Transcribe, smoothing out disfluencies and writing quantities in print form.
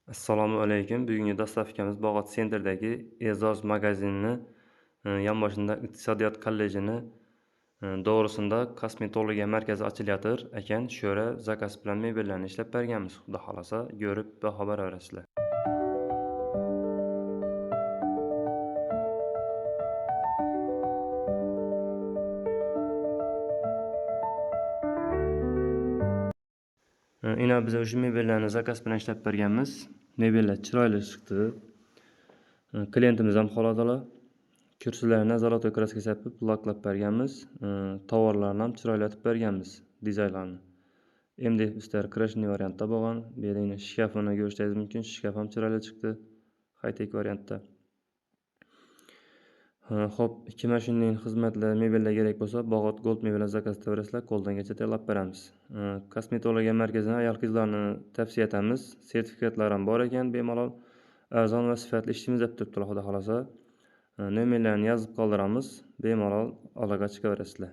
Assalomu alaykum. Bugungi dastavkamiz Bog'ot Center'dagi E'zoz magazinini yonboshida Iqtisodiyot kollejini to'g'risida kosmetologiya markazi ochilayotir ekan. Shu yerda zakaz bilan mebellarni ishlab berganmiz. Xudo xolasa, ko'rib baho beraverasizlar. Ina biz o'sha mebellarni zakaz bilan ishlab berganmiz. Mebellar chiroyli chiqdi. Klientimiz ham xoladilar. Kursilarni nazorat kraska sepib laklab berganmiz. Tovarlarni ham chiroylatib berganmiz, dizaynlarni. MDF ustlari krashniy variantda bo'lgan. Bu yerda shkafini ko'rishingiz mumkin. Shkaf ham chiroyli chiqdi. High-tech variantda. Xo'p, ikki mashinaning xizmatlar, mebellar kerak bo'lsa, Bog'ot Gold mebellar zakaz qilaverasizlar, qo'ldangacha tayyorlab beramiz. Kosmetologiya markazini ayol qizlarni tavsiya etamiz. Sertifikatlari ham bor ekan, bemalol arzon va sifatli ishimiz deb turibdilar, xudo xolasa. Nomerlarni yozib qoldiramiz, bemalol aloqaga chiqaverasizlar.